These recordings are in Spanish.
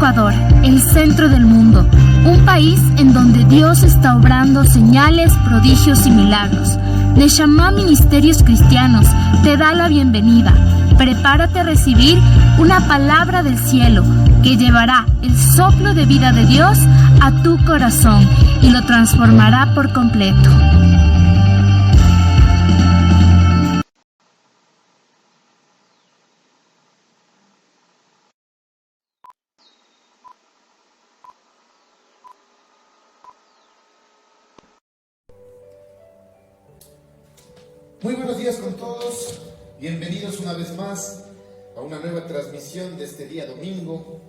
Ecuador, el centro del mundo, un país en donde Dios está obrando señales, prodigios y milagros. Neshama Ministerios Cristianos te da la bienvenida. Prepárate a recibir una palabra del cielo que llevará el soplo de vida de Dios a tu corazón y lo transformará por completo. Muy buenos días con todos, bienvenidos una vez más a una nueva transmisión de este día domingo.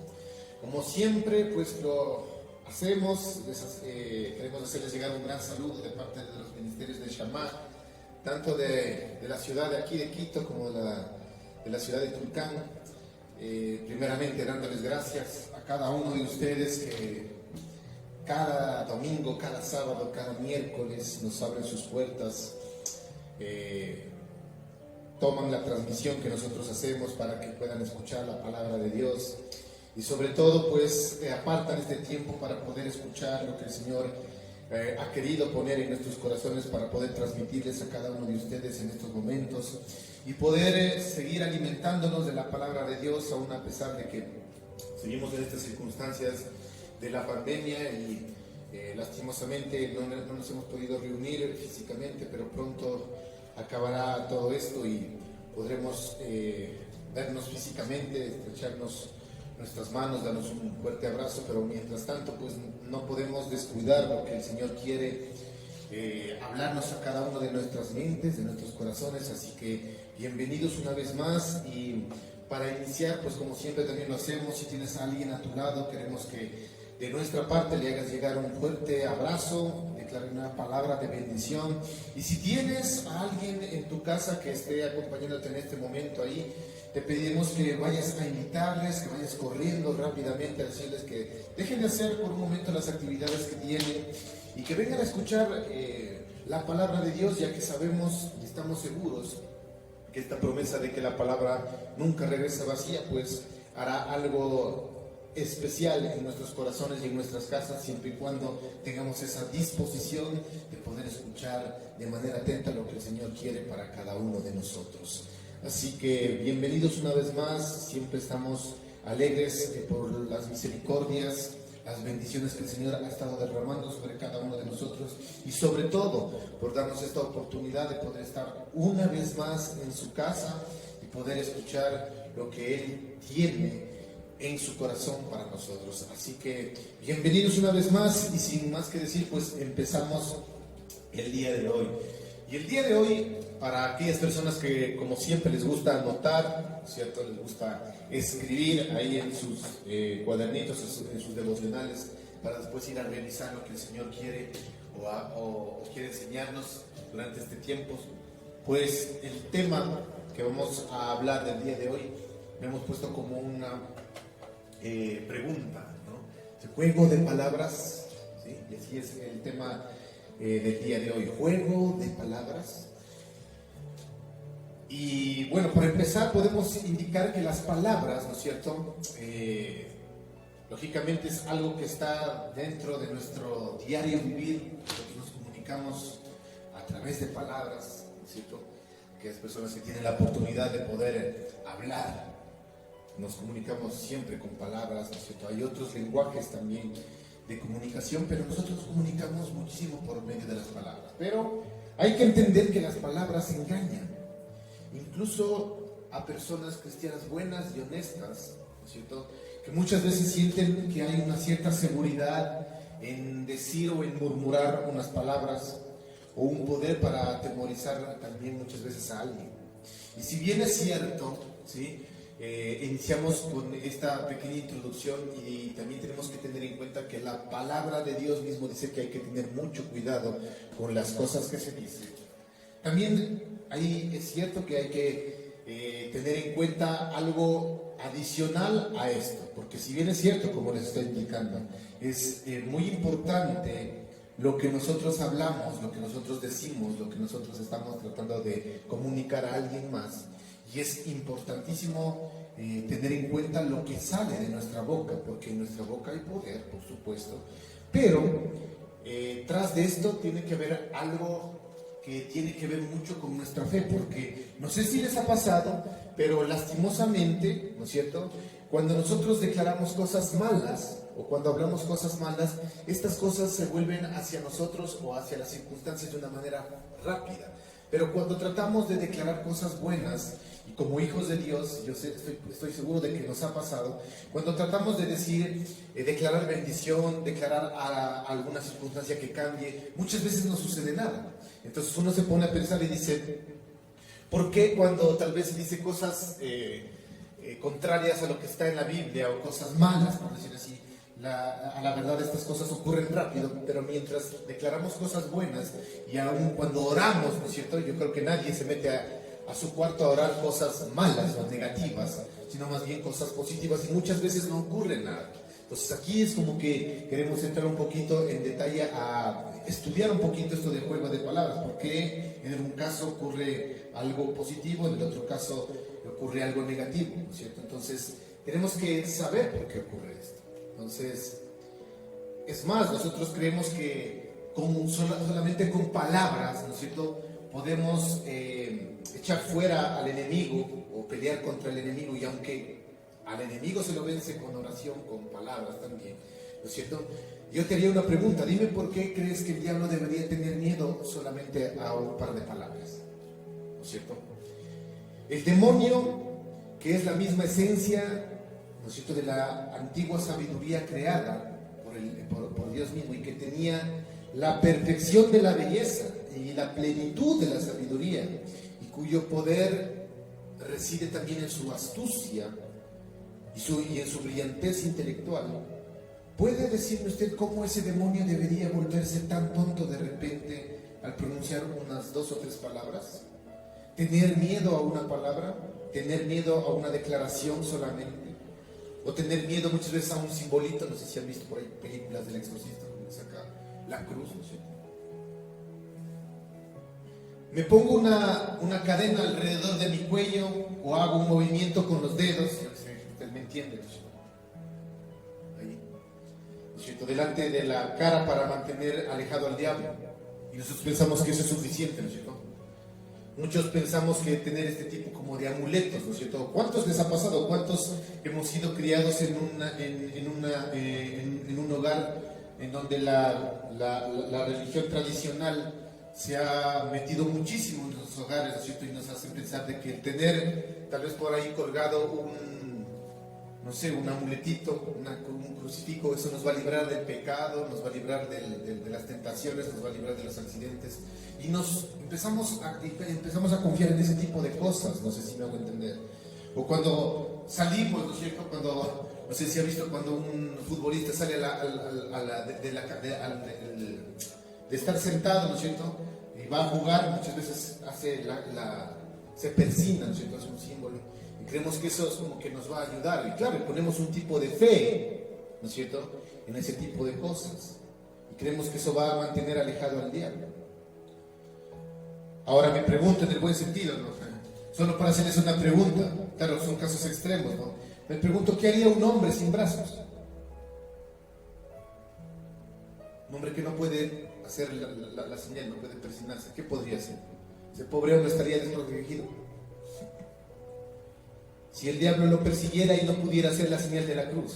Como siempre, pues lo hacemos, queremos hacerles llegar un gran saludo de parte de los ministerios de Neshama, tanto de la ciudad de aquí de Quito como de la ciudad de Tulcán. Primeramente dándoles gracias a cada uno de ustedes que cada domingo, cada sábado, cada miércoles nos abren sus puertas. Toman la transmisión que nosotros hacemos para que puedan escuchar la palabra de Dios y sobre todo pues apartan este tiempo para poder escuchar lo que el Señor ha querido poner en nuestros corazones para poder transmitirles a cada uno de ustedes en estos momentos y poder seguir alimentándonos de la palabra de Dios aún a pesar de que seguimos en estas circunstancias de la pandemia y lastimosamente no nos hemos podido reunir físicamente, pero pronto acabará todo esto y podremos vernos físicamente, estrecharnos nuestras manos, darnos un fuerte abrazo, pero mientras tanto pues no podemos descuidar lo que el Señor quiere hablarnos a cada uno de nuestras mentes, de nuestros corazones, así que bienvenidos una vez más. Y para iniciar, pues como siempre también lo hacemos, si tienes a alguien a tu lado, queremos que de nuestra parte le hagas llegar un fuerte abrazo, declarar una palabra de bendición. Y si tienes a alguien en tu casa que esté acompañándote en este momento ahí, te pedimos que vayas a invitarles, que vayas corriendo rápidamente a decirles que dejen de hacer por un momento las actividades que tienen y que vengan a escuchar la palabra de Dios, ya que sabemos y estamos seguros que esta promesa de que la palabra nunca regresa vacía, pues hará algo especial en nuestros corazones y en nuestras casas, siempre y cuando tengamos esa disposición de poder escuchar de manera atenta lo que el Señor quiere para cada uno de nosotros. Así que bienvenidos una vez más, siempre estamos alegres por las misericordias, las bendiciones que el Señor ha estado derramando sobre cada uno de nosotros y sobre todo por darnos esta oportunidad de poder estar una vez más en su casa y poder escuchar lo que Él tiene en su corazón para nosotros. Así que bienvenidos una vez más y sin más que decir, pues empezamos el día de hoy. Y el día de hoy, para aquellas personas que como siempre les gusta anotar, ¿cierto? Les gusta escribir ahí en sus cuadernitos, en sus devocionales, para después ir a revisar lo que el Señor quiere o quiere enseñarnos durante este tiempo, pues el tema que vamos a hablar del día de hoy me hemos puesto como una pregunta, ¿no? El juego de palabras, ¿sí? Y así es el tema del día de hoy, juego de palabras. Y bueno, para empezar podemos indicar que las palabras, ¿no es cierto? Lógicamente es algo que está dentro de nuestro diario vivir, porque nos comunicamos a través de palabras, ¿no es cierto? Aquellas personas que tienen la oportunidad de poder hablar, nos comunicamos siempre con palabras, ¿no es cierto? Hay otros lenguajes también de comunicación, pero nosotros nos comunicamos muchísimo por medio de las palabras. Pero hay que entender que las palabras engañan, incluso a personas cristianas buenas y honestas, ¿no es cierto? Que muchas veces sienten que hay una cierta seguridad en decir o en murmurar unas palabras o un poder para atemorizar también muchas veces a alguien. Y si bien es cierto, ¿sí? Iniciamos con esta pequeña introducción y también tenemos que tener en cuenta que la palabra de Dios mismo dice que hay que tener mucho cuidado con las cosas que se dicen. También ahí es cierto que hay que tener en cuenta algo adicional a esto, porque si bien es cierto, como les estoy indicando, es muy importante lo que nosotros hablamos, lo que nosotros decimos, lo que nosotros estamos tratando de comunicar a alguien más. Y es importantísimo tener en cuenta lo que sale de nuestra boca, porque en nuestra boca hay poder, por supuesto, pero tras de esto tiene que haber algo que tiene que ver mucho con nuestra fe, porque no sé si les ha pasado, pero lastimosamente, ¿no es cierto?, cuando nosotros declaramos cosas malas o cuando hablamos cosas malas, estas cosas se vuelven hacia nosotros o hacia las circunstancias de una manera rápida. Pero cuando tratamos de declarar cosas buenas, y como hijos de Dios, yo estoy seguro de que nos ha pasado, cuando tratamos de decir, declarar bendición, declarar a alguna circunstancia que cambie, muchas veces no sucede nada. Entonces uno se pone a pensar y dice, ¿por qué cuando tal vez se dice cosas contrarias a lo que está en la Biblia o cosas malas, por decir así, a la verdad estas cosas ocurren rápido, pero mientras declaramos cosas buenas y aún cuando oramos, ¿no es cierto?, yo creo que nadie se mete a su cuarto a orar cosas malas o negativas, sino más bien cosas positivas, y muchas veces no ocurre nada. Entonces aquí es como que queremos entrar un poquito en detalle a estudiar un poquito esto del juego de palabras, porque en un caso ocurre algo positivo, en el otro caso ocurre algo negativo, ¿no es cierto? Entonces tenemos que saber por qué ocurre esto. Entonces, es más, nosotros creemos que solamente con palabras, ¿no es cierto?, podemos echar fuera al enemigo o pelear contra el enemigo, y aunque al enemigo se lo vence con oración, con palabras también, ¿no es cierto? Yo te haría una pregunta, dime por qué crees que el diablo debería tener miedo solamente a un par de palabras, ¿no es cierto? El demonio, que es la misma esencia, ¿no es cierto?, de la antigua sabiduría creada por Dios mismo, y que tenía la perfección de la belleza y la plenitud de la sabiduría, y cuyo poder reside también en su astucia y en su brillantez intelectual. ¿Puede decirme usted cómo ese demonio debería volverse tan tonto de repente al pronunciar unas 2 o 3 palabras? ¿Tener miedo a una palabra? ¿Tener miedo a una declaración solamente? ¿O tener miedo muchas veces a un simbolito? No sé si han visto por ahí películas del exorcista, donde saca la cruz, ¿no es cierto? Me pongo una cadena alrededor de mi cuello o hago un movimiento con los dedos, usted me entiende, ¿no es cierto? Ahí, ¿no es cierto?, delante de la cara para mantener alejado al diablo, y nosotros pensamos que eso es suficiente, ¿no es cierto? Muchos pensamos que tener este tipo como de amuletos, ¿no es cierto? ¿Cuántos les ha pasado? ¿Cuántos hemos sido criados en un hogar en donde la religión tradicional se ha metido muchísimo en los hogares, ¿no es cierto?, y nos hace pensar de que el tener tal vez por ahí colgado un amuletito, un crucifijo, eso nos va a librar del pecado, nos va a librar de las tentaciones, nos va a librar de los accidentes, y empezamos a confiar en ese tipo de cosas. No sé si me hago entender. O cuando salimos, ¿no es cierto?, no sé si ha visto cuando un futbolista sale de estar sentado, ¿no es cierto?, y va a jugar, muchas veces se persina, ¿no es cierto?, es un símbolo, y creemos que eso es como que nos va a ayudar, y claro, ponemos un tipo de fe, ¿no es cierto?, en ese tipo de cosas, y creemos que eso va a mantener alejado al diablo. Ahora me pregunto en el buen sentido, ¿no?, solo para hacerles una pregunta, claro, son casos extremos, ¿no? Me pregunto, ¿qué haría un hombre sin brazos? Un hombre que no puede hacer la señal, no puede persignarse, ¿qué podría hacer? Ese pobre hombre estaría desprotegido. Si el diablo lo persiguiera y no pudiera hacer la señal de la cruz.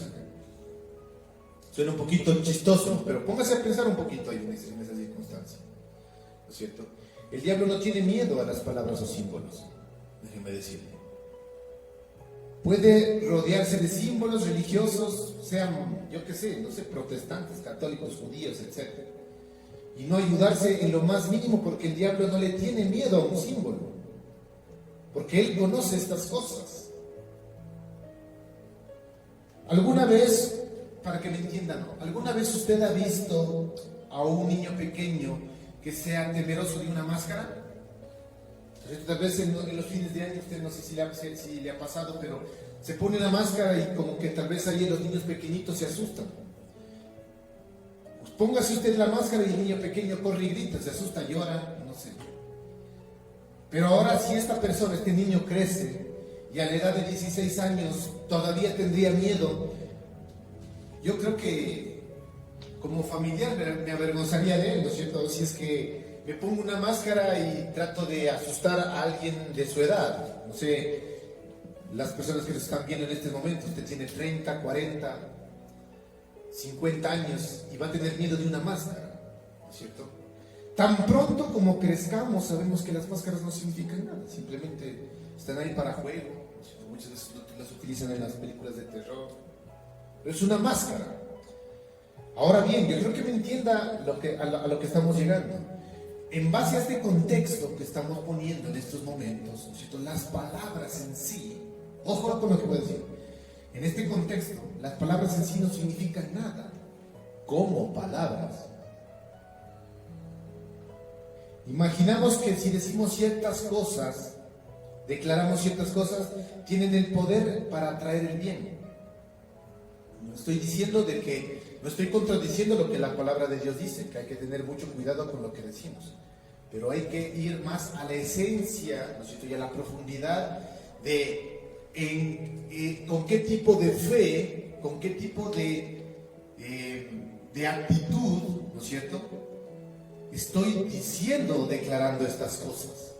Suena un poquito chistoso, pero póngase a pensar un poquito ahí en esa circunstancia, ¿no es cierto? El diablo no tiene miedo a las palabras o símbolos, déjenme decirle. Puede rodearse de símbolos religiosos, sean, yo qué sé, no sé, protestantes, católicos, judíos, etc. Y no ayudarse en lo más mínimo, porque el diablo no le tiene miedo a un símbolo, porque él conoce estas cosas. ¿Alguna vez, para que me entiendan, alguna vez usted ha visto a un niño pequeño que sea temeroso de una máscara? Tal vez en los fines de año, usted no sé si le ha pasado, pero se pone una máscara y como que tal vez ahí los niños pequeñitos se asustan. Pues póngase usted la máscara y el niño pequeño corre y grita, se asusta, llora, no sé. Pero ahora si esta persona, este niño crece y a la edad de 16 años todavía tendría miedo, yo creo que como familiar me avergonzaría de él, ¿no es cierto? Si es que me pongo una máscara y trato de asustar a alguien de su edad, no sé, las personas que nos están viendo en este momento, usted tiene 30, 40, 50 años y va a tener miedo de una máscara, ¿no es cierto? Tan pronto como crezcamos sabemos que las máscaras no significan nada, simplemente están ahí para juego, ¿no es cierto? Muchas veces las utilizan en las películas de terror, pero es una máscara. Ahora bien, yo creo que me entienda a lo que estamos llegando. En base a este contexto que estamos poniendo en estos momentos, ¿no es cierto? Las palabras en sí, ojo con lo que voy a decir, en este contexto, las palabras en sí no significan nada como palabras. Imaginamos que si decimos ciertas cosas, declaramos ciertas cosas, tienen el poder para atraer el bien. No estoy contradiciendo lo que la palabra de Dios dice, que hay que tener mucho cuidado con lo que decimos, pero hay que ir más a la esencia, ¿no es cierto?, y a la profundidad de con qué tipo de fe, con qué tipo de actitud, ¿no es cierto?, estoy diciendo o declarando estas cosas.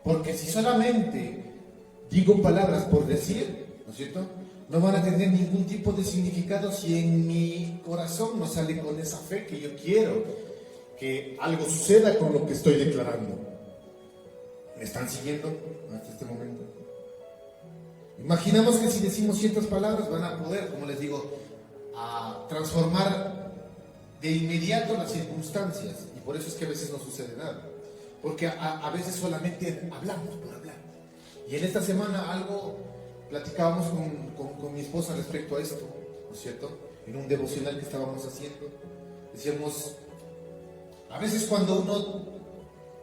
Porque si solamente digo palabras por decir, ¿no es cierto?, no van a tener ningún tipo de significado si en mi corazón no sale con esa fe que yo quiero que algo suceda con lo que estoy declarando. ¿Me están siguiendo hasta este momento? Imaginamos que si decimos ciertas palabras van a poder, como les digo, a transformar de inmediato las circunstancias, y por eso es que a veces no sucede nada, porque a veces solamente hablamos por hablar. Y en esta semana platicábamos con mi esposa respecto a esto, ¿no es cierto?, en un devocional que estábamos haciendo. Decíamos, a veces cuando uno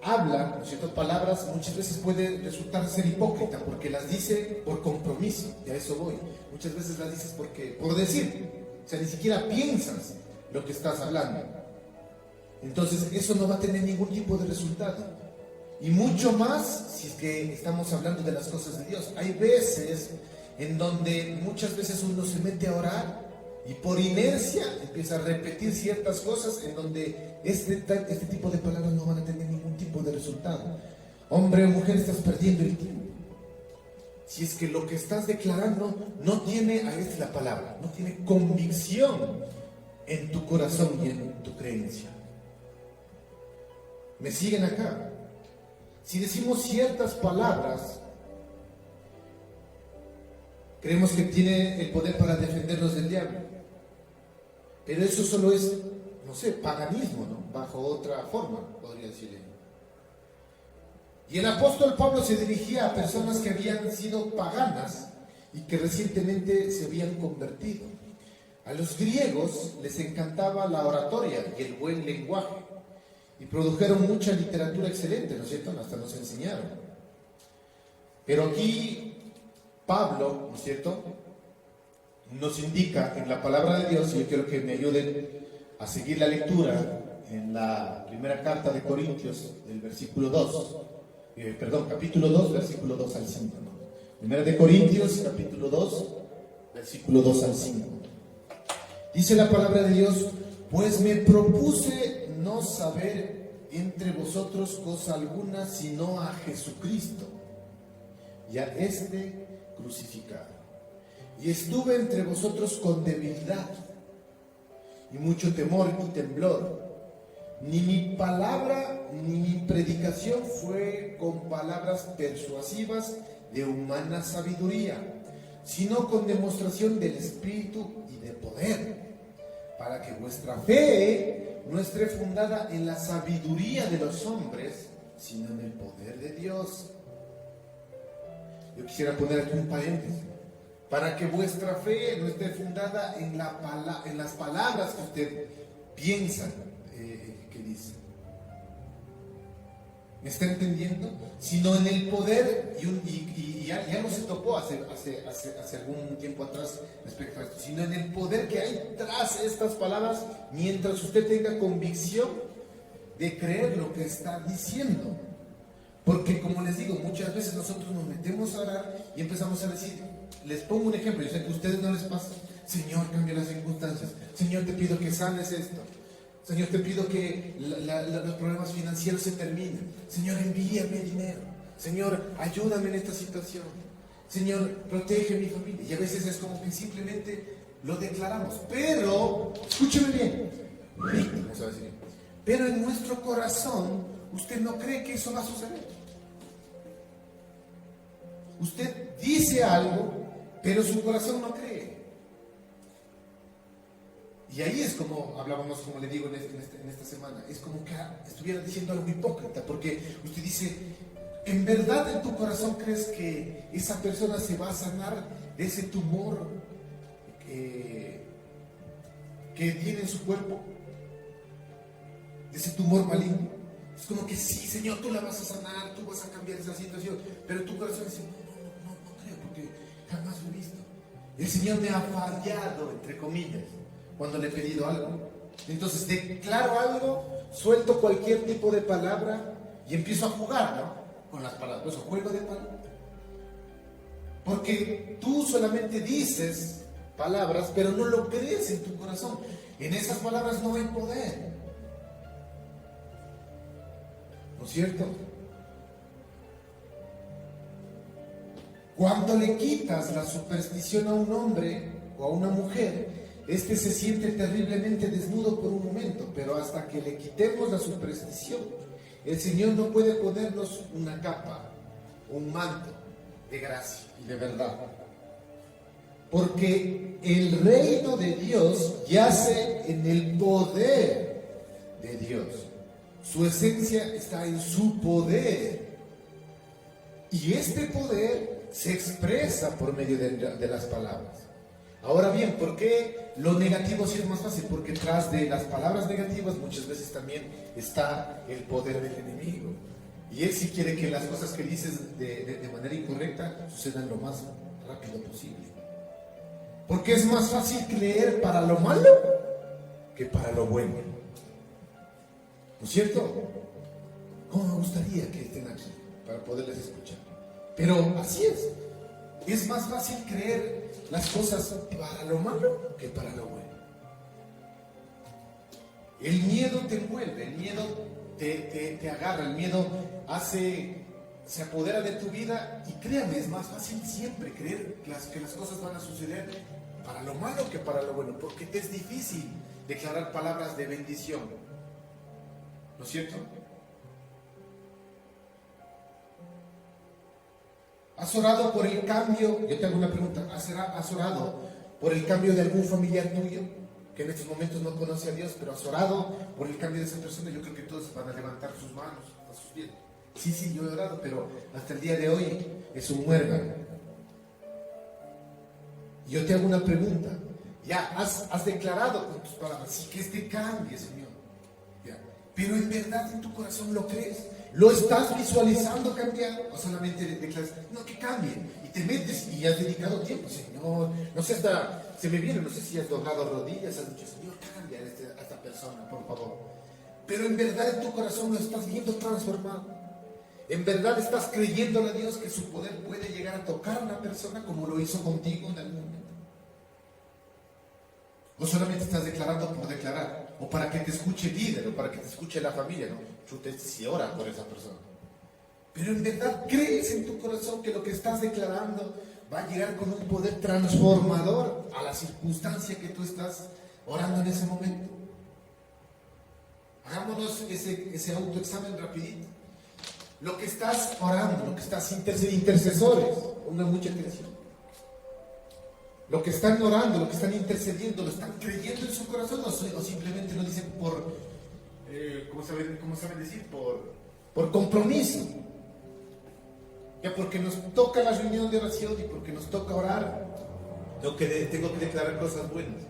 habla, ¿no es cierto?, palabras, muchas veces puede resultar ser hipócrita, porque las dice por compromiso, y a eso voy. Muchas veces las dices por decir, o sea, ni siquiera piensas lo que estás hablando. Entonces eso no va a tener ningún tipo de resultado. Y mucho más si es que estamos hablando de las cosas de Dios. Hay veces en donde muchas veces uno se mete a orar y por inercia empieza a repetir ciertas cosas en donde este tipo de palabras no van a tener ningún tipo de resultado. Hombre o mujer, estás perdiendo el tiempo. Si es que lo que estás declarando no tiene, ahí es la palabra, no tiene convicción en tu corazón y en tu creencia. ¿Me siguen acá? Si decimos ciertas palabras, creemos que tiene el poder para defendernos del diablo. Pero eso solo es, no sé, paganismo, ¿no?, bajo otra forma, podría decirle. Y el apóstol Pablo se dirigía a personas que habían sido paganas y que recientemente se habían convertido. A los griegos les encantaba la oratoria y el buen lenguaje, y produjeron mucha literatura excelente, ¿no es cierto?, hasta nos enseñaron. Pero aquí Pablo, ¿no es cierto?, nos indica en la palabra de Dios, y yo quiero que me ayuden a seguir la lectura en la primera carta de Corintios, del capítulo 2, versículo 2 al 5. ¿no? Primera de Corintios, capítulo 2, versículo 2 al 5. Dice la palabra de Dios: pues me propuse no saber entre vosotros cosa alguna, sino a Jesucristo y a este crucificado. Y estuve entre vosotros con debilidad y mucho temor y temblor. Ni mi palabra ni mi predicación fue con palabras persuasivas de humana sabiduría, sino con demostración del Espíritu y de poder, para que vuestra fe no esté fundada en la sabiduría de los hombres, sino en el poder de Dios. Yo quisiera poner aquí un paréntesis. Para que vuestra fe no esté fundada en las palabras que usted piensa que dice. ¿Me está entendiendo? Sino en el poder, y ya no se topó hace algún tiempo atrás respecto a esto, sino en el poder que hay tras estas palabras, mientras usted tenga convicción de creer lo que está diciendo. Porque como les digo, muchas veces nosotros nos metemos a orar y empezamos a decir, les pongo un ejemplo, yo sé que a ustedes no les pasa, Señor, cambia las circunstancias, Señor, te pido que sanes esto, Señor, te pido que los problemas financieros se terminen, Señor, envíame dinero, Señor, ayúdame en esta situación, Señor, protege mi familia. Y a veces es como que simplemente lo declaramos, pero, escúcheme bien, vamos a decir, pero en nuestro corazón, usted no cree que eso va a suceder. Usted dice algo, pero su corazón no cree. Y ahí es como hablábamos, como le digo en esta semana, es como que estuviera diciendo algo hipócrita, porque usted dice, ¿en verdad en tu corazón crees que esa persona se va a sanar de ese tumor que tiene en su cuerpo? De ese tumor maligno. Es como que sí, Señor, tú la vas a sanar, tú vas a cambiar esa situación, pero tu corazón dice, no creo, porque jamás lo he visto. El Señor me ha fallado, entre comillas, cuando le he pedido algo. Entonces declaro algo, suelto cualquier tipo de palabra y empiezo a jugar, ¿no? Con las palabras, pues juego de palabras. Porque tú solamente dices palabras, pero no lo crees en tu corazón. En esas palabras no hay poder. ¿No es cierto? Cuando le quitas la superstición a un hombre o a una mujer, este se siente terriblemente desnudo por un momento, pero hasta que le quitemos la superstición, el Señor no puede ponernos una capa, un manto de gracia y de verdad. Porque el reino de Dios yace en el poder de Dios. Su esencia está en su poder. Y este poder se expresa por medio de las palabras. Ahora bien, ¿por qué lo negativo sí es más fácil? Porque tras de las palabras negativas muchas veces también está el poder del enemigo. Y él sí quiere que las cosas que dices de manera incorrecta sucedan lo más rápido posible. Porque es más fácil creer para lo malo que para lo bueno. ¿No es cierto? ¿Cómo me gustaría que estén aquí para poderles escuchar? Pero así es. Es más fácil creer las cosas para lo malo que para lo bueno. El miedo te envuelve, el miedo te agarra, el miedo se apodera de tu vida y créame, es más fácil siempre creer que las cosas van a suceder para lo malo que para lo bueno, porque te es difícil declarar palabras de bendición. ¿No es cierto? ¿Has orado por el cambio? Yo te hago una pregunta. ¿Has orado por el cambio de algún familiar tuyo que en estos momentos no conoce a Dios, pero has orado por el cambio de esa persona? Yo creo que todos van a levantar sus manos a sus pies. Sí, yo he orado, pero hasta el día de hoy es un muérgano. Yo te hago una pregunta. Ya has declarado con tus palabras, sí, que este cambie, Señor. Ya. Pero en verdad en tu corazón lo crees. ¿Lo estás visualizando cambiar? ¿O solamente declaras, no, que cambie? Y te metes y has dedicado tiempo, Señor. No sé, se me viene, no sé si has doblado rodillas, has dicho, Señor, cambia a esta persona, por favor. Pero en verdad en tu corazón lo estás viendo transformado. En verdad estás creyéndole a Dios que su poder puede llegar a tocar a una persona como lo hizo contigo en algún momento. O solamente estás declarando por declarar, o para que te escuche el líder, o para que te escuche la familia, ¿no? Chute si ora por esa persona. Pero en verdad crees en tu corazón que lo que estás declarando va a llegar con un poder transformador a la circunstancia que tú estás orando en ese momento. Hagámonos ese autoexamen rapidito. Lo que estás orando, lo que estás intercesores, pongan mucha atención. Lo que están orando, lo que están intercediendo, ¿lo están creyendo en su corazón o simplemente lo dicen por, ¿cómo saben decir? Por compromiso? Ya porque nos toca la reunión de oración y porque nos toca orar, tengo que declarar cosas buenas.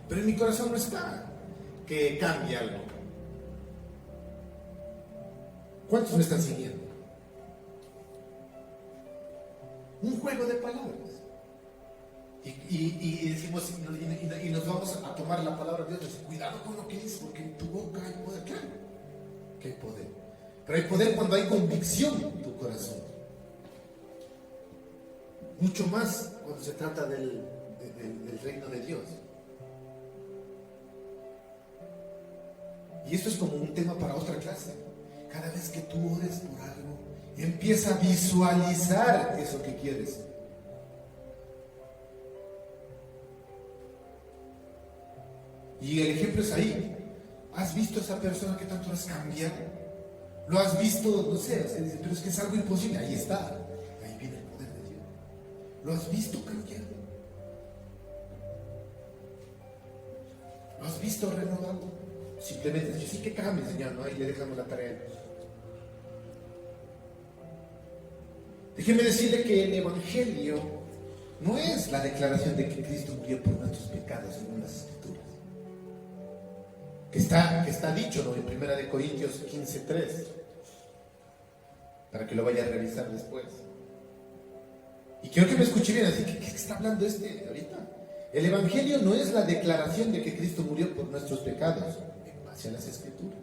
Pero en mi corazón no está que cambie algo. ¿Cuántos me están siguiendo? Un juego de palabras. Y decimos, y nos vamos a tomar la palabra de Dios. Cuidado con lo que dices, porque en tu boca hay poder. Claro que hay poder. Pero hay poder cuando hay convicción en tu corazón. Mucho más cuando se trata del reino de Dios. Y esto es como un tema para otra clase. Cada vez que tú ores por algo, empieza a visualizar eso que quieres. Y el ejemplo es ahí. ¿Has visto a esa persona que tanto has cambiado? ¿Lo has visto? No sé, pero es que es algo imposible. Ahí está. Ahí viene el poder de Dios. ¿Lo has visto cambiar? ¿Lo has visto renovado? Simplemente, yo sí que cambie, Señor, ¿no? Ahí le dejamos la tarea. Déjeme decirle que el Evangelio no es la declaración de que Cristo murió por nuestros pecados según las Escrituras. Que está dicho, ¿no? En 1 Corintios 15:3, para que lo vaya a revisar después. Y quiero que me escuche bien, así que ¿qué está hablando ahorita? El Evangelio no es la declaración de que Cristo murió por nuestros pecados en base a las Escrituras.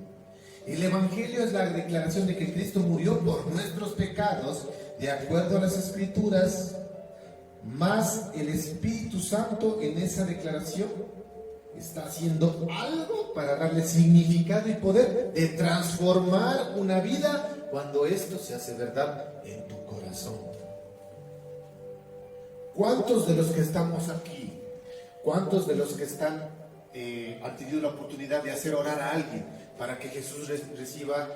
El Evangelio es la declaración de que Cristo murió por nuestros pecados de acuerdo a las Escrituras, más el Espíritu Santo en esa declaración está haciendo algo para darle significado y poder de transformar una vida cuando esto se hace verdad en tu corazón. ¿Cuántos de los que estamos aquí, cuántos de los que han tenido la oportunidad de hacer orar a alguien para que Jesús reciba,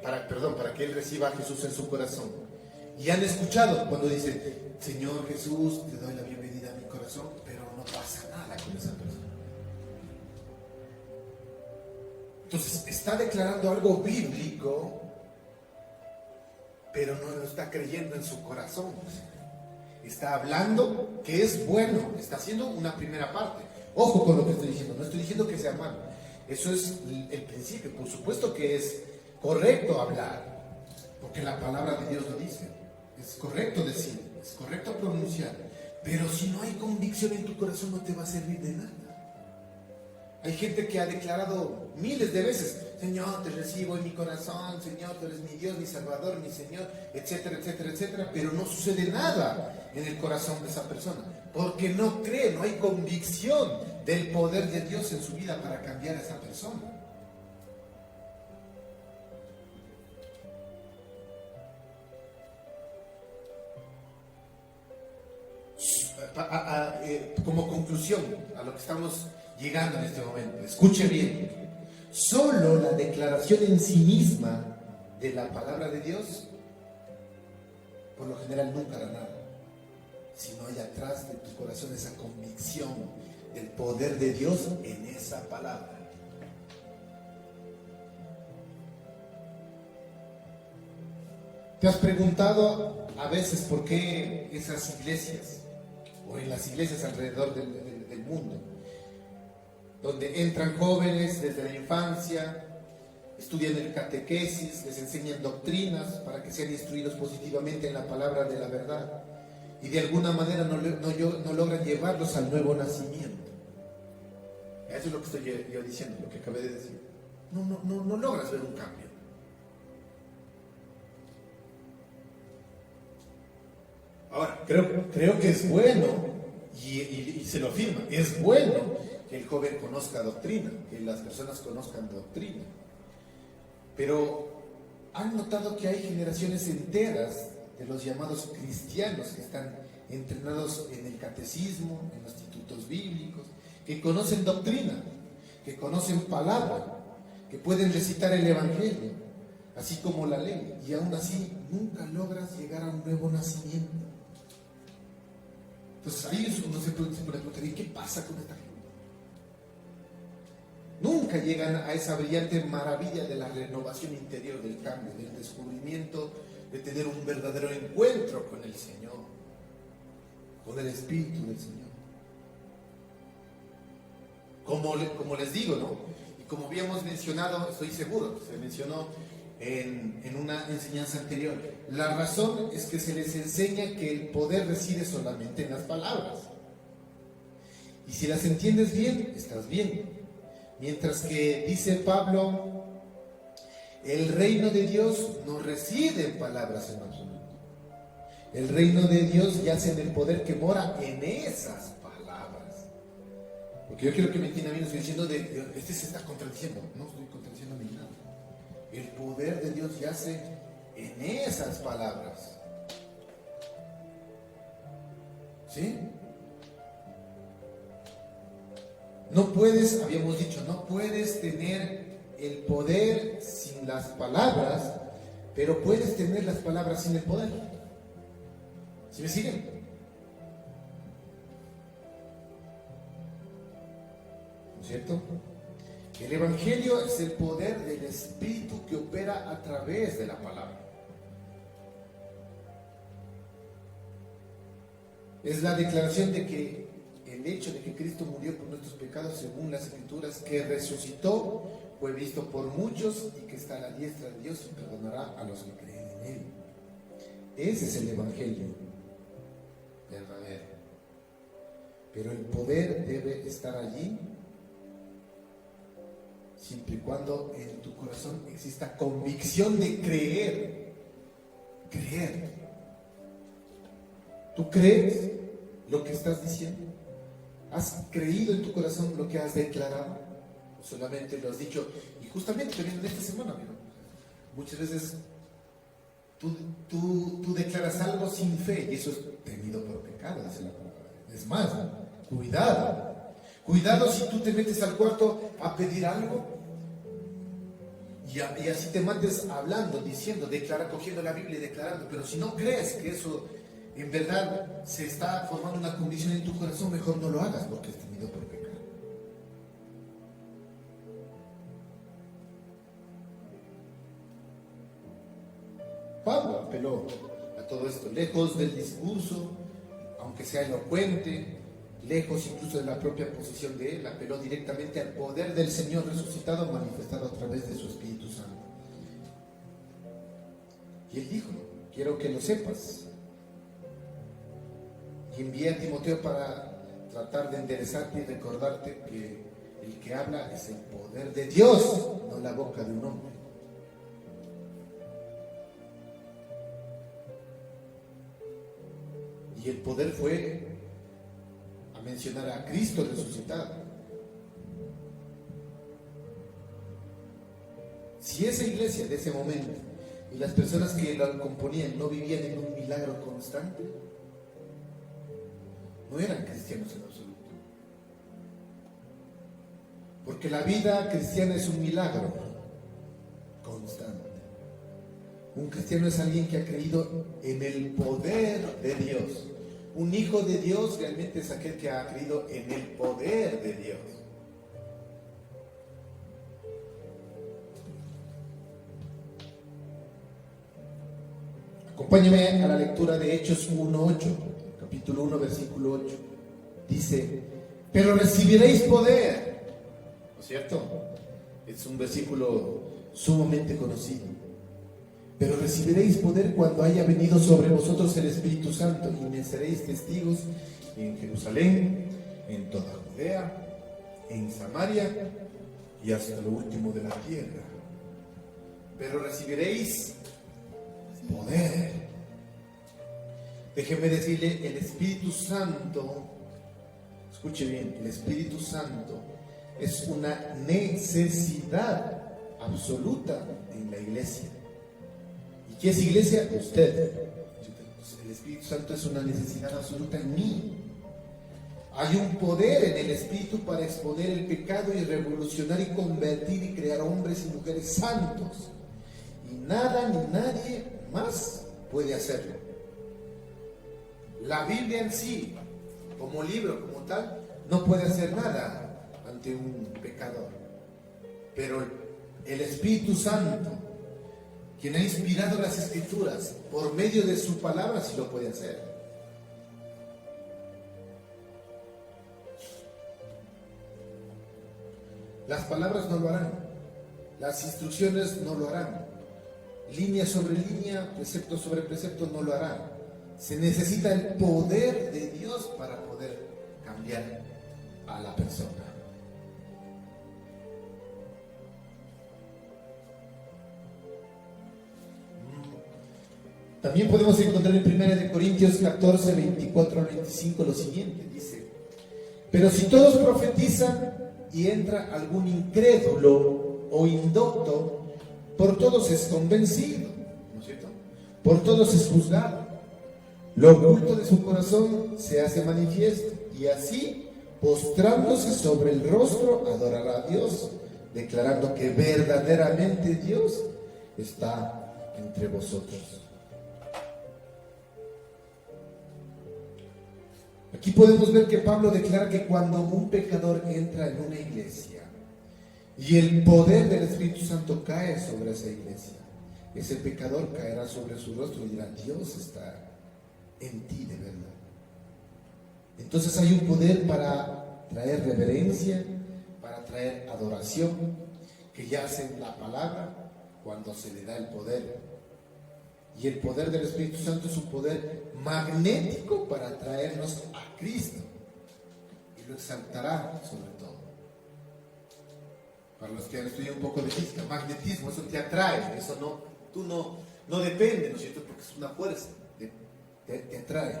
para que él reciba a Jesús en su corazón, y han escuchado cuando dicen: Señor Jesús, te doy la bienvenida a mi corazón, pero no pasa nada con esa persona? Entonces está declarando algo bíblico, pero no lo está creyendo en su corazón. Está hablando que es bueno, está haciendo una primera parte. Ojo con lo que estoy diciendo, no estoy diciendo que sea malo. Eso es el principio. Por supuesto que es correcto hablar, porque la palabra de Dios lo dice. Es correcto decir, es correcto pronunciar. Pero si no hay convicción en tu corazón, no te va a servir de nada. Hay gente que ha declarado miles de veces: Señor, te recibo en mi corazón, Señor, tú eres mi Dios, mi Salvador, mi Señor, etcétera, etcétera, etcétera. Pero no sucede nada en el corazón de esa persona, porque no cree, no hay convicción del poder de Dios en su vida para cambiar a esa persona. Como conclusión a lo que estamos llegando en este momento, escuche bien: solo la declaración en sí misma de la palabra de Dios por lo general nunca hará nada, si no hay atrás de tu corazón esa convicción del poder de Dios en esa palabra. ¿Te has preguntado a veces por qué esas iglesias, o en las iglesias alrededor del mundo, donde entran jóvenes desde la infancia, estudian el catequesis, les enseñan doctrinas para que sean instruidos positivamente en la palabra de la verdad, y de alguna manera no logran llevarlos al nuevo nacimiento? Eso es lo que estoy yo diciendo, lo que acabé de decir. No logras ver un cambio. Ahora, creo que es bueno, y se lo afirma, es bueno que el joven conozca doctrina, que las personas conozcan doctrina. Pero han notado que hay generaciones enteras de los llamados cristianos que están entrenados en el catecismo, en los institutos bíblicos, que conocen doctrina, que conocen palabra, que pueden recitar el Evangelio, así como la ley, y aún así nunca logras llegar a un nuevo nacimiento. Entonces ahí uno se puede preguntar: ¿y qué pasa con esta gente? Nunca llegan a esa brillante maravilla de la renovación interior, del cambio, del descubrimiento, de tener un verdadero encuentro con el Señor, con el Espíritu del Señor. Como les digo, ¿no? Y como habíamos mencionado, estoy seguro, se mencionó en una enseñanza anterior, la razón es que se les enseña que el poder reside solamente en las palabras. Y si las entiendes bien, estás bien. Mientras que dice Pablo El reino de Dios no reside en palabras en absoluto. El reino de Dios yace en el poder que mora en esas palabras. Porque yo quiero que me entiendan bien, estoy diciendo este se está contradiciendo. No estoy contradiciendo ni nada. El poder de Dios yace en esas palabras. ¿Sí? No puedes, habíamos dicho, no puedes tener el poder sin las palabras, pero puedes tener las palabras sin el poder. ¿Sí me siguen? ¿No es cierto? El Evangelio es el poder del Espíritu que opera a través de la palabra. Es la declaración de que el hecho de que Cristo murió por nuestros pecados según las Escrituras, que resucitó, fue visto por muchos y que está a la diestra de Dios y perdonará a los que creen en Él. Ese es el Evangelio verdadero. Pero el poder debe estar allí siempre y cuando en tu corazón exista convicción de creer. Creer. ¿Tú crees lo que estás diciendo? ¿Has creído en tu corazón lo que has declarado? ¿O solamente lo has dicho? Y justamente también en esta semana, amigo, muchas veces tú declaras algo sin fe y eso es tenido por pecado, dice la palabra. Es más, cuidado. Cuidado si tú te metes al cuarto a pedir algo y así te mandes hablando, diciendo, cogiendo la Biblia y declarando. Pero si no crees que eso en verdad se está formando una condición en tu corazón, mejor no lo hagas porque es tenido por pecado. Pablo apeló a todo esto, lejos del discurso, aunque sea elocuente, lejos incluso de la propia posición de él, apeló directamente al poder del Señor resucitado, manifestado a través de su Espíritu Santo. Y él dijo, quiero que lo sepas. Y envié a Timoteo para tratar de enderezarte y recordarte que el que habla es el poder de Dios, no la boca de un hombre. Y el poder fue a mencionar a Cristo resucitado. Si esa iglesia de ese momento y las personas que la componían no vivían en un milagro constante, no eran cristianos en absoluto. Porque la vida cristiana es un milagro constante. Un cristiano es alguien que ha creído en el poder de Dios. Un hijo de Dios realmente es aquel que ha creído en el poder de Dios. Acompáñame a la lectura de Hechos 1:8. Capítulo 1, versículo 8, dice, pero recibiréis poder, ¿no es cierto? Es un versículo sumamente conocido. Pero recibiréis poder cuando haya venido sobre vosotros el Espíritu Santo y me seréis testigos en Jerusalén, en toda Judea, en Samaria y hasta lo último de la tierra. Pero recibiréis poder. Déjeme decirle, el Espíritu Santo, escuche bien, el Espíritu Santo es una necesidad absoluta en la iglesia. ¿Y qué es iglesia? Usted. El Espíritu Santo es una necesidad absoluta en mí. Hay un poder en el Espíritu para exponer el pecado y revolucionar y convertir y crear hombres y mujeres santos. Y nada ni nadie más puede hacerlo. La Biblia en sí, como libro, como tal, no puede hacer nada ante un pecador. Pero el Espíritu Santo, quien ha inspirado las Escrituras, por medio de su palabra, sí lo puede hacer. Las palabras no lo harán, las instrucciones no lo harán, línea sobre línea, precepto sobre precepto no lo harán. Se necesita el poder de Dios para poder cambiar a la persona. También podemos encontrar en 1 Corintios 14, 24 al 25 lo siguiente, dice: pero si todos profetizan y entra algún incrédulo o indocto, por todos es convencido, ¿no es cierto? Por todos es juzgado. Lo oculto de su corazón se hace manifiesto, y así, postrándose sobre el rostro, adorará a Dios, declarando que verdaderamente Dios está entre vosotros. Aquí podemos ver que Pablo declara que cuando un pecador entra en una iglesia y el poder del Espíritu Santo cae sobre esa iglesia, ese pecador caerá sobre su rostro y dirá: Dios está en ti de verdad. Entonces hay un poder para traer reverencia, para traer adoración, que yace en la palabra cuando se le da el poder. Y el poder del Espíritu Santo es un poder magnético para traernos a Cristo, y lo exaltará sobre todo. Para los que han estudiado un poco de física, magnetismo, eso te atrae, eso no depende, ¿no es cierto? Porque es una fuerza, te atrae.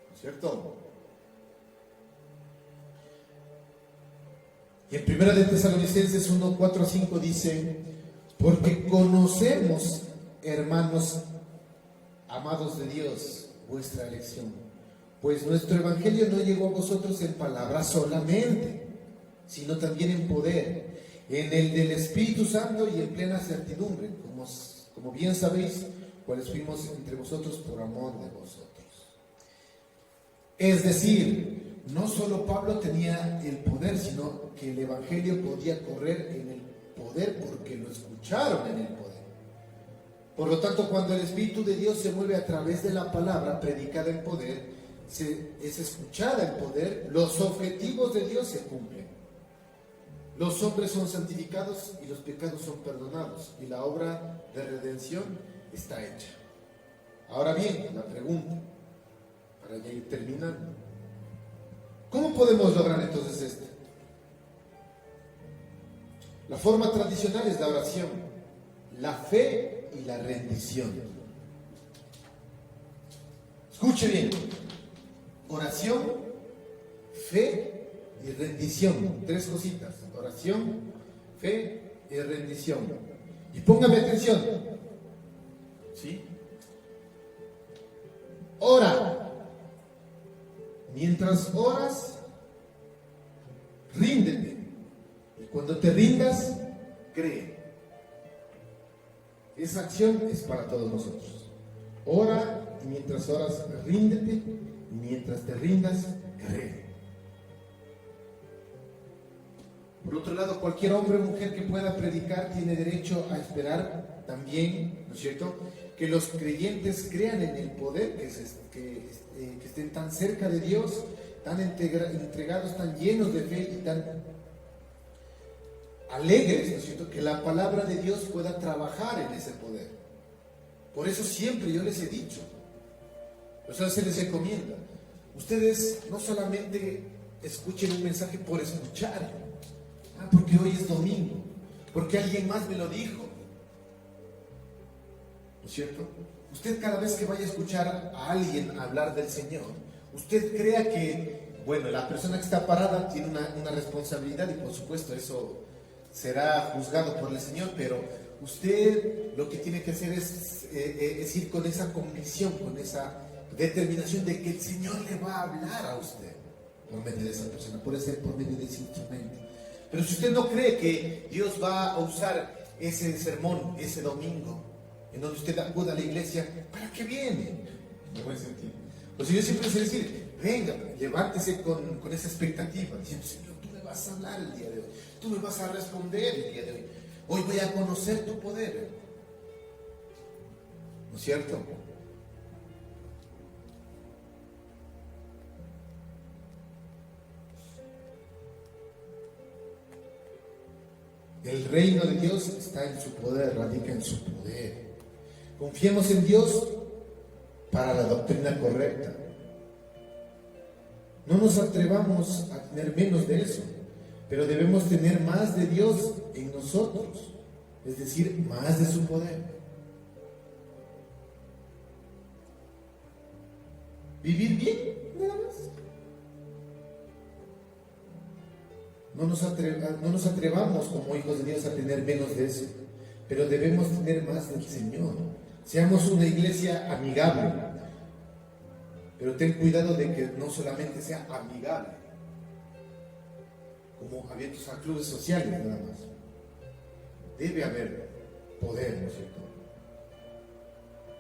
¿No es cierto? Y en 1 de Tesalonicenses 1, 4 a 5 dice: porque conocemos, hermanos amados de Dios, vuestra elección, pues nuestro evangelio no llegó a vosotros en palabras solamente, sino también en poder, en el del Espíritu Santo y en plena certidumbre, como bien sabéis, cuáles fuimos entre vosotros por amor de vosotros. Es decir, no solo Pablo tenía el poder, sino que el evangelio podía correr en el poder porque lo escucharon en el poder. Por lo tanto, cuando el Espíritu de Dios se mueve a través de la palabra predicada en poder, es escuchada en poder, los objetivos de Dios se cumplen. Los hombres son santificados y los pecados son perdonados, y la obra de redención está hecha. Ahora bien, la pregunta, para ya ir terminando: ¿cómo podemos lograr entonces esto? La forma tradicional es la oración, la fe y la rendición. Escuche bien: oración, fe y rendición. Tres cositas: oración, fe y rendición. Y póngame atención, ¿sí? Ora. Mientras oras, ríndete. Y cuando te rindas, cree. Esa acción es para todos nosotros. Ora, y mientras oras, ríndete. Y mientras te rindas, cree. Por otro lado, cualquier hombre o mujer que pueda predicar tiene derecho a esperar también, ¿no es cierto?, que los creyentes crean en el poder, que estén tan cerca de Dios, tan entregados, tan llenos de fe y tan alegres, ¿no es cierto?, que la palabra de Dios pueda trabajar en ese poder. Por eso siempre yo les he dicho, o sea, se les recomienda, ustedes no solamente escuchen un mensaje por escuchar, porque hoy es domingo, porque alguien más me lo dijo, ¿no es cierto? Usted, cada vez que vaya a escuchar a alguien hablar del Señor, usted crea que, bueno, la persona que está parada tiene una responsabilidad, y por supuesto eso será juzgado por el Señor, pero usted lo que tiene que hacer es ir con esa convicción, con esa determinación de que el Señor le va a hablar a usted por medio de esa persona, puede ser por medio de ese instrumento. Pero si usted no cree que Dios va a usar ese sermón, ese domingo, en donde usted acuda a la iglesia, ¿para qué viene? En buen sentido. Pues yo siempre les decir, venga, levántese con esa expectativa, diciendo: Señor, tú me vas a hablar el día de hoy, tú me vas a responder el día de hoy, hoy voy a conocer tu poder. ¿No es cierto? El reino de Dios está en su poder, radica en su poder. Confiemos en Dios para la doctrina correcta. No nos atrevamos a tener menos de eso, pero debemos tener más de Dios en nosotros. es decir, más de su poder. Vivir bien, nada más. No nos atrevamos como hijos de Dios a tener menos de eso, pero debemos tener más del Señor. Seamos una iglesia amigable, pero ten cuidado de que no solamente sea amigable, como abiertos a clubes sociales nada más. Debe haber poder, ¿no es cierto?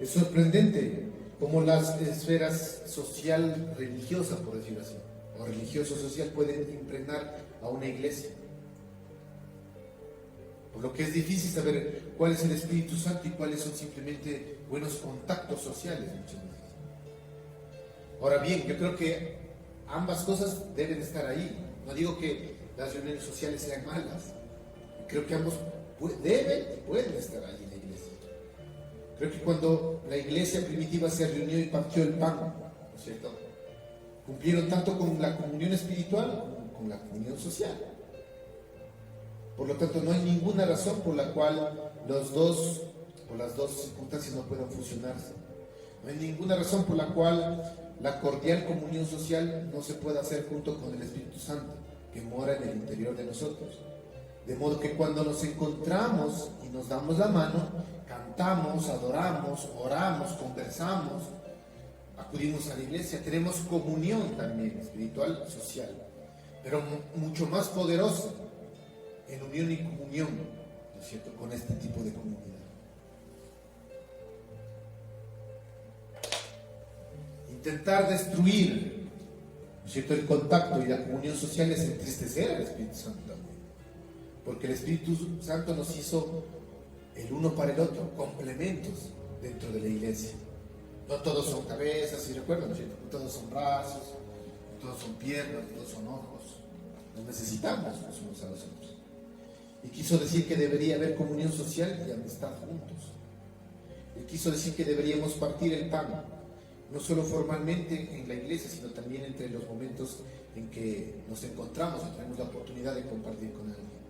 Es sorprendente cómo las esferas social, religiosas, por decirlo así, o religioso-social pueden impregnar a una iglesia. Por lo que es difícil saber cuál es el Espíritu Santo y cuáles son simplemente buenos contactos sociales muchas veces. Ahora bien, yo creo que ambas cosas deben estar ahí. No digo que las reuniones sociales sean malas. Creo que ambos deben y pueden estar ahí en la iglesia. Creo que cuando la iglesia primitiva se reunió y partió el pan, ¿no es cierto?, cumplieron tanto con la comunión espiritual como con la comunión social. Por lo tanto, no hay ninguna razón por la cual las dos circunstancias no puedan fusionarse. No hay ninguna razón por la cual la cordial comunión social no se pueda hacer junto con el Espíritu Santo, que mora en el interior de nosotros. De modo que cuando nos encontramos y nos damos la mano, cantamos, adoramos, oramos, conversamos, acudimos a la iglesia, tenemos comunión también espiritual, social, pero mucho más poderosa, en unión y comunión, ¿no es cierto?, con este tipo de comunidad. Intentar destruir, ¿no es cierto?, el contacto y la comunión social es entristecer al Espíritu Santo también, porque el Espíritu Santo nos hizo el uno para el otro, complementos dentro de la iglesia. No todos son cabezas, y recuerdan, ¿no es cierto?, no todos son brazos, no todos son piernas, no todos son ojos. Nos necesitamos los unos a los otros. Y quiso decir que debería haber comunión social y amistad juntos. Y quiso decir que deberíamos partir el pan, no solo formalmente en la iglesia, sino también entre los momentos en que nos encontramos y tenemos la oportunidad de compartir con alguien.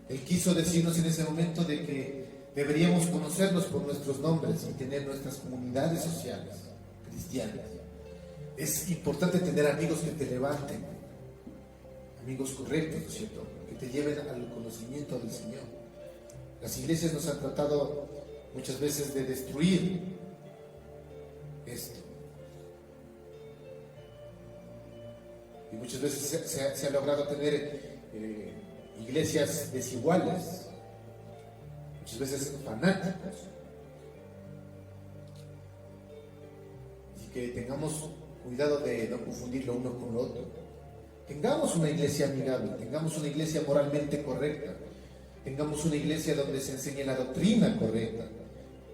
Él quiso decirnos en ese momento de que deberíamos conocernos por nuestros nombres y tener nuestras comunidades sociales cristianas. Es importante tener amigos que te levanten, amigos correctos, ¿no es cierto?, que te lleven al conocimiento del Señor. Las iglesias nos han tratado muchas veces de destruir esto. Y muchas veces se ha logrado tener iglesias desiguales, muchas veces fanáticos. Así que tengamos cuidado de no confundir lo uno con lo otro. Tengamos una iglesia amigable, tengamos una iglesia moralmente correcta, tengamos una iglesia donde se enseñe la doctrina correcta,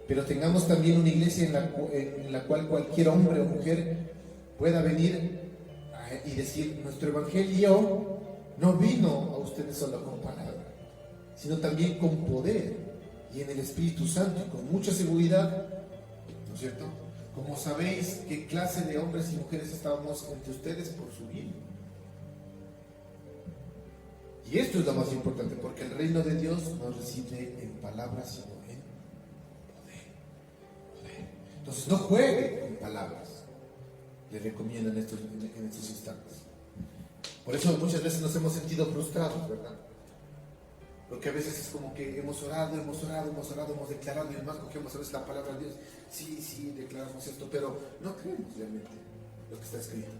pero tengamos también una iglesia en la cual cualquier hombre o mujer pueda venir y decir: nuestro evangelio no vino a ustedes solo con palabra, sino también con poder y en el Espíritu Santo y con mucha seguridad, ¿no es cierto? Como sabéis qué clase de hombres y mujeres estábamos entre ustedes por su bien. Y esto es lo más importante, porque el reino de Dios no reside en palabras, sino en poder. Entonces no juegue con palabras, le recomiendo en estos instantes. Por eso muchas veces nos hemos sentido frustrados, ¿verdad? Porque a veces es como que hemos orado, hemos declarado, y además cogemos a veces la palabra de Dios. Sí, declaramos esto, pero no creemos realmente lo que está escrito.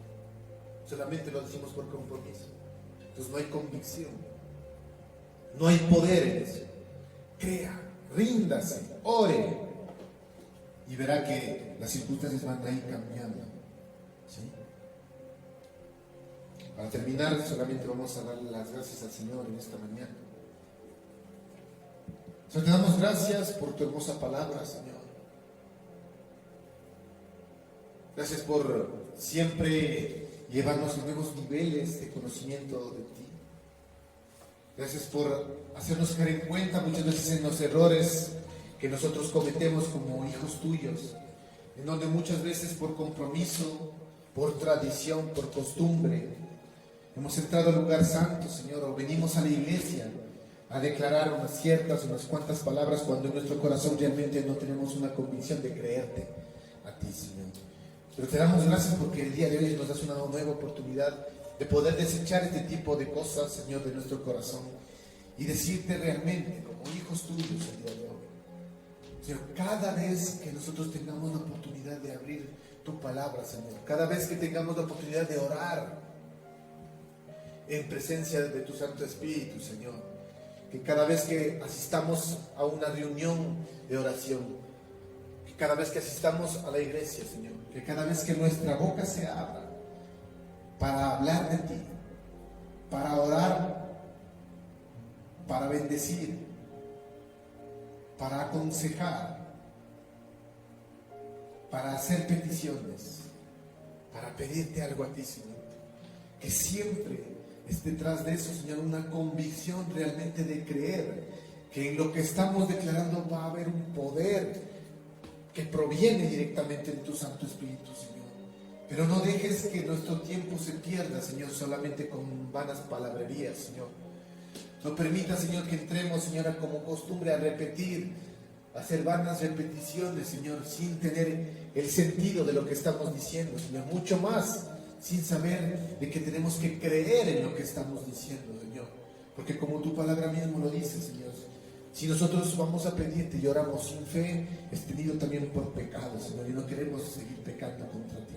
Solamente lo decimos por compromiso. Entonces no hay convicción, no hay poder en eso. Crea, ríndase, ore, y verá que las circunstancias van a ir cambiando. ¿Sí? Para terminar, solamente vamos a darle las gracias al Señor en esta mañana. Señor, te damos gracias por tu hermosa palabra, Señor. Gracias por siempre llevarnos a nuevos niveles de conocimiento de ti. Gracias por hacernos caer en cuenta muchas veces en los errores que nosotros cometemos como hijos tuyos, en donde muchas veces por compromiso, por tradición, por costumbre, hemos entrado al lugar santo, Señor, o venimos a la iglesia, a declarar unas cuantas palabras cuando en nuestro corazón realmente no tenemos una convicción de creerte a ti, Señor. Pero te damos gracias porque el día de hoy nos das una nueva oportunidad de poder desechar este tipo de cosas, Señor, de nuestro corazón y decirte realmente como hijos tuyos el día de hoy. Señor, cada vez que nosotros tengamos la oportunidad de abrir tu palabra, Señor, cada vez que tengamos la oportunidad de orar en presencia de tu Santo Espíritu, Señor, que cada vez que asistamos a una reunión de oración, que cada vez que asistamos a la iglesia, Señor, que cada vez que nuestra boca se abra para hablar de ti, para orar, para bendecir, para aconsejar, para hacer peticiones, para pedirte algo a ti, Señor, que siempre es detrás de eso, Señor, una convicción realmente de creer que en lo que estamos declarando va a haber un poder que proviene directamente de tu Santo Espíritu, Señor. Pero no dejes que nuestro tiempo se pierda, Señor, solamente con vanas palabrerías, Señor. No permita, Señor, que entremos, Señora, como costumbre a repetir, a hacer vanas repeticiones, Señor, sin tener el sentido de lo que estamos diciendo, Señor. Mucho más, sin saber de que tenemos que creer en lo que estamos diciendo, Señor. Porque como tu palabra mismo lo dice, Señor, si nosotros vamos a pedirte y oramos sin fe, es tenido también por pecado, Señor, y no queremos seguir pecando contra ti.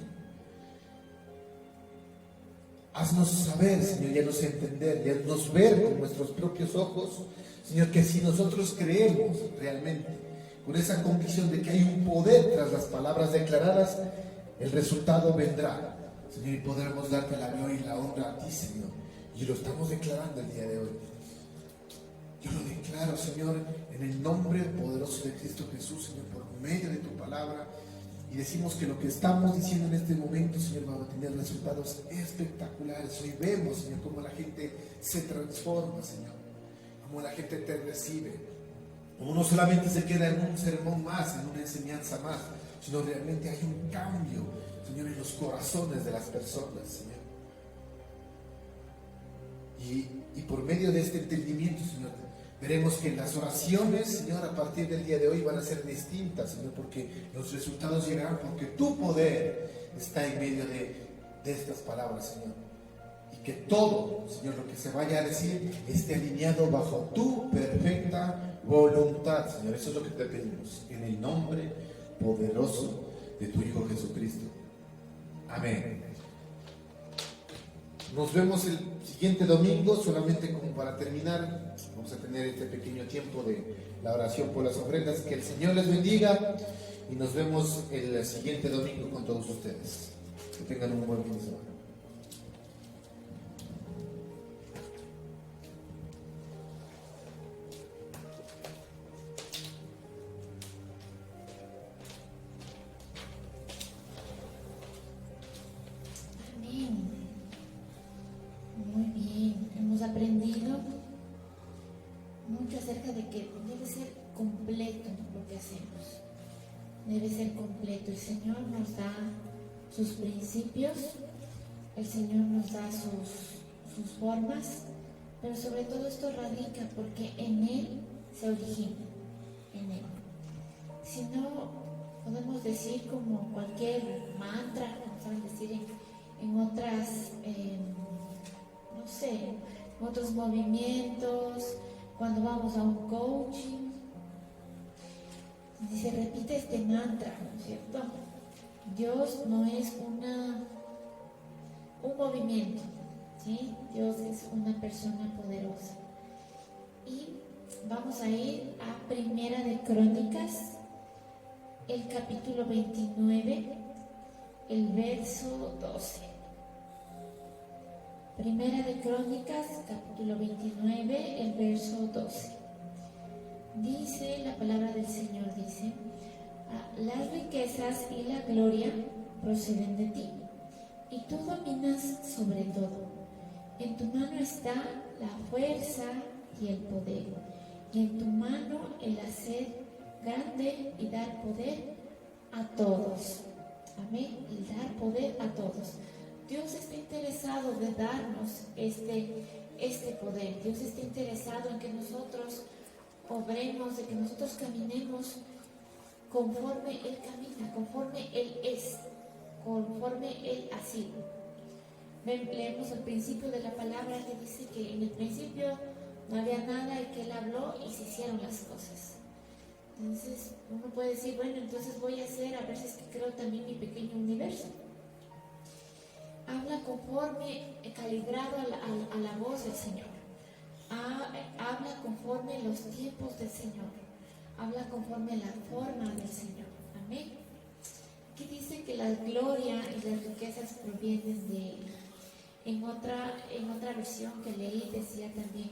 Haznos saber, Señor, y haznos entender, y haznos ver con nuestros propios ojos, Señor, que si nosotros creemos realmente, con esa convicción de que hay un poder tras las palabras declaradas, el resultado vendrá, Señor, y podremos darte la gloria y la honra a ti, Señor. Y lo estamos declarando el día de hoy. Yo lo declaro, Señor, en el nombre poderoso de Cristo Jesús, Señor, por medio de tu palabra. Y decimos que lo que estamos diciendo en este momento, Señor, va a tener resultados espectaculares. Hoy vemos, Señor, cómo la gente se transforma, Señor, cómo la gente te recibe, cómo no solamente se queda en un sermón más, en una enseñanza más, sino realmente hay un cambio, Señor, en los corazones de las personas, Señor. Y por medio de este entendimiento, Señor, veremos que las oraciones, Señor, a partir del día de hoy van a ser distintas, Señor, porque los resultados llegarán, porque tu poder está en medio de estas palabras, Señor. Y que todo, Señor, lo que se vaya a decir, esté alineado bajo tu perfecta voluntad, Señor. Eso es lo que te pedimos, en el nombre poderoso de tu Hijo Jesucristo. Amén. Nos vemos el siguiente domingo. Solamente como para terminar, vamos a tener este pequeño tiempo de la oración por las ofrendas. Que el Señor les bendiga y nos vemos el siguiente domingo con todos ustedes. Que tengan un buen fin de semana. Aprendido mucho acerca de que debe ser completo lo que hacemos, debe ser completo. El Señor nos da sus principios, el Señor nos da sus formas, pero sobre todo esto radica porque en Él se origina, en Él. Si no, podemos decir como cualquier mantra, como saben decir en otras, no sé, otros movimientos, cuando vamos a un coaching, y se repite este mantra, ¿no es cierto? Dios no es un movimiento, ¿sí? Dios es una persona poderosa. Y vamos a ir a Primera de Crónicas, el capítulo 29, el verso 12. Primera de Crónicas, capítulo 29, el verso 12. Dice la palabra del Señor, dice: las riquezas y la gloria proceden de ti, y tú dominas sobre todo. En tu mano está la fuerza y el poder, y en tu mano el hacer grande y dar poder a todos. Amén, y dar poder a todos. Dios está interesado de darnos este este poder. Dios está interesado en que nosotros obremos, de que nosotros caminemos conforme Él camina, conforme Él es, conforme Él ha sido. Leemos el principio de la palabra que dice que en el principio no había nada y que Él habló y se hicieron las cosas. Entonces uno puede decir, bueno, entonces voy a hacer, a ver si es que creo también mi pequeño universo. Habla conforme calibrado a la voz del Señor. Habla conforme los tiempos del Señor. Habla conforme la forma del Señor. Amén. Aquí dice que la gloria y las riquezas provienen de Él. En otra versión que leí decía también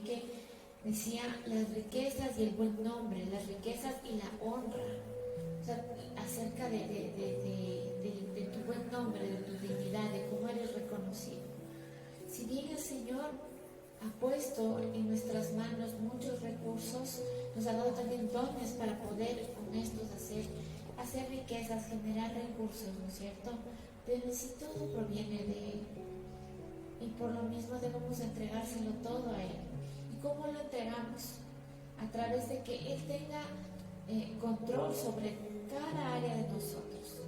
las riquezas y el buen nombre, las riquezas y la honra. O sea, acerca de tu buen nombre, de tu dignidad, de cómo eres reconocido. Si bien el Señor ha puesto en nuestras manos muchos recursos, nos ha dado también dones para poder con estos hacer riquezas, generar recursos, ¿no es cierto? Pero si todo proviene de Él, y por lo mismo debemos entregárselo todo a Él. ¿Y cómo lo entregamos? A través de que Él tenga control sobre cada área de nosotros.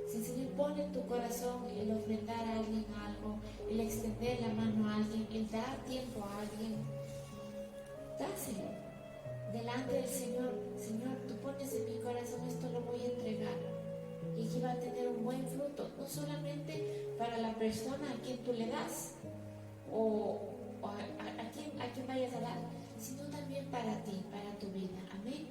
Si el Señor pone en tu corazón el ofrendar a alguien algo, el extender la mano a alguien, el dar tiempo a alguien, dáselo delante del Señor. Señor, tú pones en mi corazón esto, lo voy a entregar, y que va a tener un buen fruto, no solamente para la persona a quien tú le das o a quien vayas a dar, sino también para ti, para tu vida. Amén.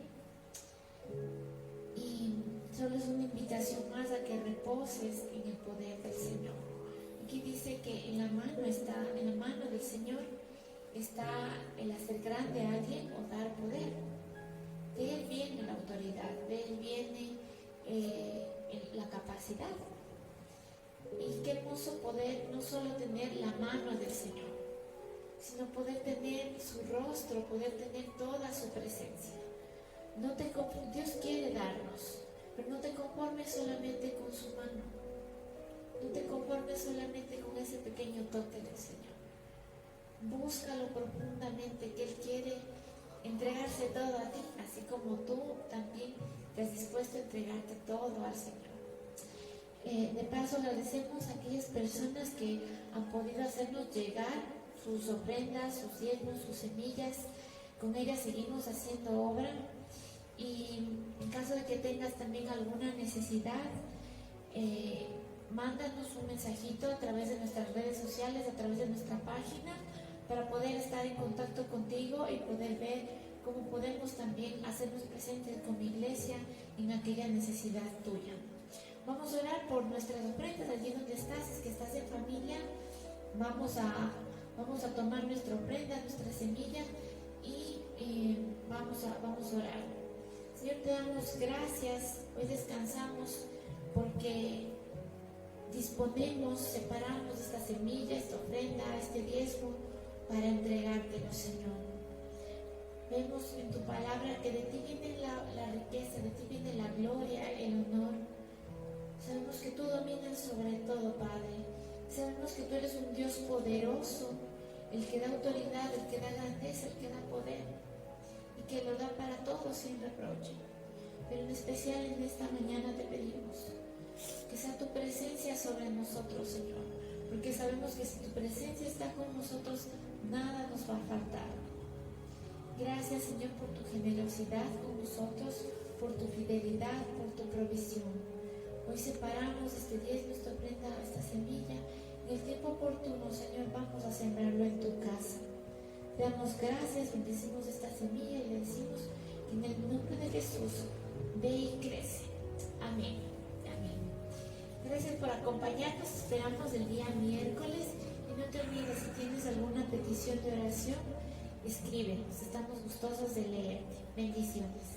Y solo es una invitación más a que reposes en el poder del Señor. Aquí dice que en la mano del Señor está el hacer grande a alguien o dar poder. De Él viene la autoridad, de Él viene la capacidad. Y qué hermoso poder no solo tener la mano del Señor, sino poder tener su rostro, poder tener toda su presencia. Dios quiere darnos, pero no te conformes solamente con su mano, no te conformes solamente con ese pequeño toque del Señor. Búscalo profundamente, que Él quiere entregarse todo a ti, así como tú también te has dispuesto a entregarte todo al Señor. De paso, agradecemos a aquellas personas que han podido hacernos llegar sus ofrendas, sus diezmos, sus semillas. Con ellas seguimos haciendo obra. Y en caso de que tengas también alguna necesidad, mándanos un mensajito a través de nuestras redes sociales, a través de nuestra página, para poder estar en contacto contigo y poder ver cómo podemos también hacernos presentes con mi iglesia en aquella necesidad tuya. Vamos a orar por nuestras ofrendas allí donde estás. Es que estás en familia, vamos a tomar nuestra ofrenda, nuestra semilla y vamos a orar. Señor, te damos gracias. Hoy descansamos porque disponemos, separamos esta semilla, esta ofrenda, este diezmo para entregártelo, Señor. Vemos en tu palabra que de ti viene la riqueza, de ti viene la gloria, el honor. Sabemos que tú dominas sobre todo, Padre. Sabemos que tú eres un Dios poderoso, el que da autoridad, el que da grandeza, el que da poder, y que lo da para todos sin reproche. Pero en especial en esta mañana te pedimos que sea tu presencia sobre nosotros, Señor, porque sabemos que si tu presencia está con nosotros, nada nos va a faltar. Gracias, Señor, por tu generosidad con nosotros, por tu fidelidad, por tu provisión. Hoy separamos este diezmo, esta ofrenda, esta semilla. En el tiempo oportuno, Señor, vamos a sembrarlo en tu casa. Te damos gracias, bendecimos esta semilla y le decimos que en el nombre de Jesús, ve y crece. Amén. Amén. Gracias por acompañarnos. Esperamos el día miércoles. Y no te olvides, si tienes alguna petición de oración, escríbenos. Estamos gustosos de leerte. Bendiciones.